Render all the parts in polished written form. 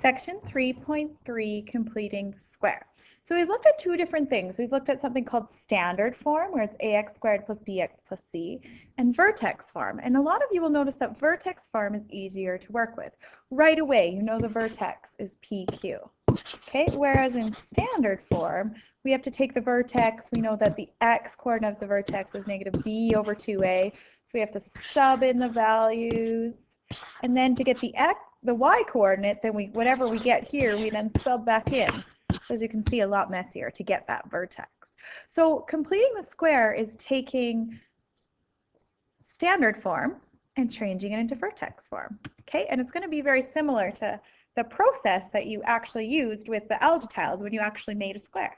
Section 3.3, completing the square. So we've looked at two different things. We've looked at something called standard form, where it's ax squared plus bx plus c, and vertex form. And a lot of you will notice that vertex form is easier to work with. Right away, you know the vertex is PQ. Okay, whereas in standard form, we have to take the vertex. We know that the x coordinate of the vertex is negative b over 2a. So we have to sub in the values. And then to get the y coordinate, then whatever we get here, we then sub back in. So as you can see, a lot messier to get that vertex. So completing the square is taking standard form and changing it into vertex form. Okay, and it's going to be very similar to the process that you actually used with the algebra tiles when you actually made a square.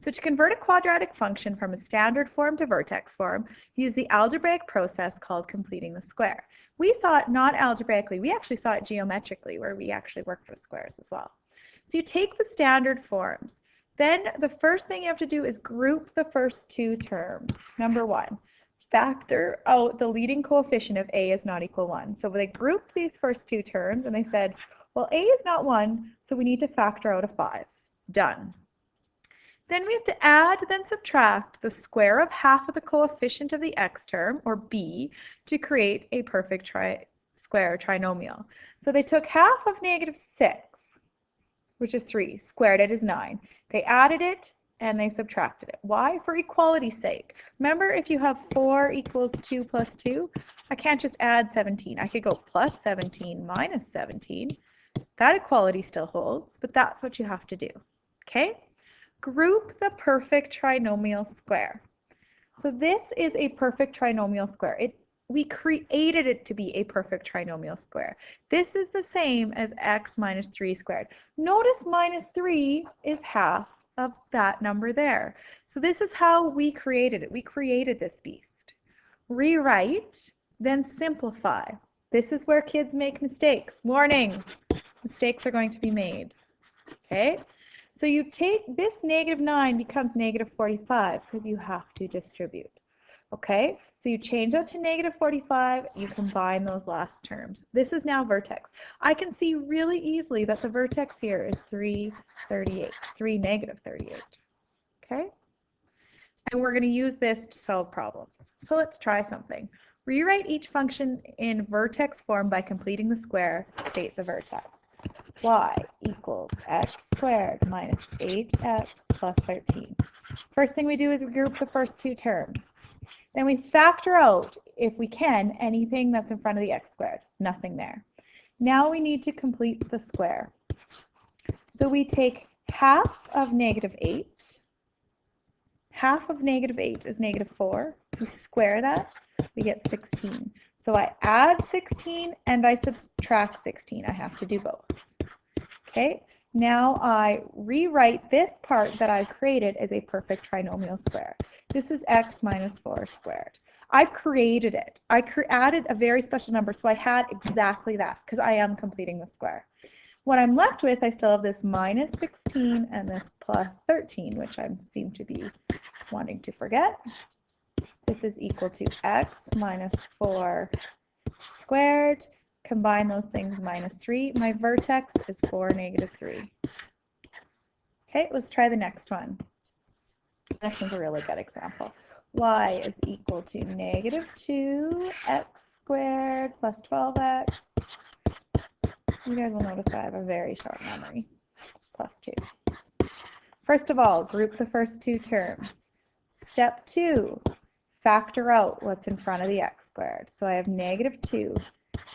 So to convert a quadratic function from a standard form to vertex form, use the algebraic process called completing the square. We saw it not algebraically, we actually saw it geometrically, where we actually worked with squares as well. So you take the standard forms. Then the first thing you have to do is group the first two terms. Number one, factor out the leading coefficient if a is not equal 1. So they grouped these first two terms and they said, well, a is not 1, so we need to factor out a 5. Done. Then we have to add, then subtract the square of half of the coefficient of the x term, or b, to create a perfect square trinomial. So they took half of negative 6, which is 3, squared it is 9. They added it and they subtracted it. Why? For equality's sake. Remember, if you have 4 equals 2 plus 2, I can't just add 17. I could go plus 17 minus 17. That equality still holds, but that's what you have to do. Okay? Group the perfect trinomial square. So this is a perfect trinomial square. We created it to be a perfect trinomial square. This is the same as x minus 3 squared. Notice minus 3 is half of that number there. So this is how we created it. We created this beast. Rewrite, then simplify. This is where kids make mistakes. Warning, mistakes are going to be made. Okay? So you take this negative 9 becomes negative 45 because you have to distribute. Okay, so you change that to negative 45, you combine those last terms. This is now vertex. I can see really easily that the vertex here is 338, 3 negative 38. Okay, and we're going to use this to solve problems. So let's try something. Rewrite each function in vertex form by completing the square. State the vertex. Y equals x squared minus 8x plus 13. First thing we do is we group the first two terms. Then we factor out, if we can, anything that's in front of the x squared. Nothing there. Now we need to complete the square. So we take half of negative 8. Half of negative 8 is negative 4. We square that, we get 16. So I add 16 and I subtract 16. I have to do both. Okay, now I rewrite this part that I've created as a perfect trinomial square. This is x minus 4 squared. I've created it. I added a very special number, so I had exactly that because I am completing the square. What I'm left with, I still have this minus 16 and this plus 13, which I seem to be wanting to forget. This is equal to x minus 4 squared. Combine those things, minus 3. My vertex is 4, negative 3. Okay, let's try the next one. The next one's a really good example. Y is equal to negative 2x squared plus 12x. You guys will notice that I have a very short memory. Plus 2. First of all, group the first two terms. Step 2, factor out what's in front of the x squared. So I have negative 2.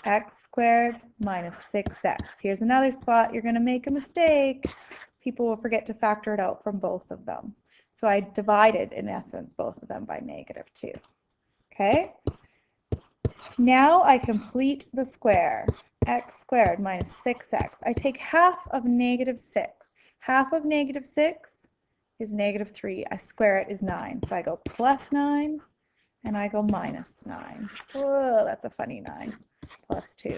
X squared minus 6x. Here's another spot you're going to make a mistake. People will forget to factor it out from both of them. So I divided, in essence, both of them by negative 2. Okay? Now I complete the square. X squared minus 6x. I take half of negative 6. Half of negative 6 is negative 3. I square it is 9. So I go plus 9 and I go minus 9. Whoa, that's a funny 9. Plus 2.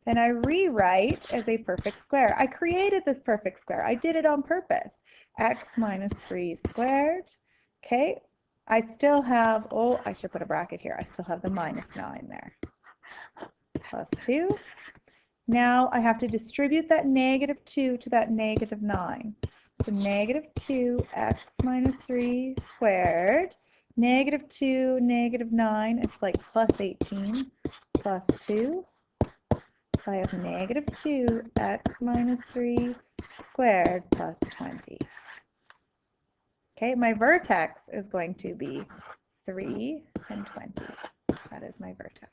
Then I rewrite as a perfect square. I created this perfect square. I did it on purpose. X minus 3 squared. Okay, I still have, oh, I should put a bracket here. I still have the minus 9 there. Plus 2. Now I have to distribute that -2 to that -9. So -2x minus 3 squared, -2, -9, it's like plus 18 plus 2. So I have -2x minus 3 squared plus 20. Okay, my vertex is going to be 3 and 20. That is my vertex.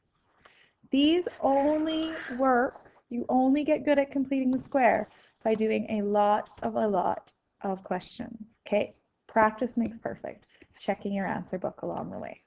These only work, you only get good at completing the square by doing a lot of questions. Okay, practice makes perfect. Checking your answer book along the way.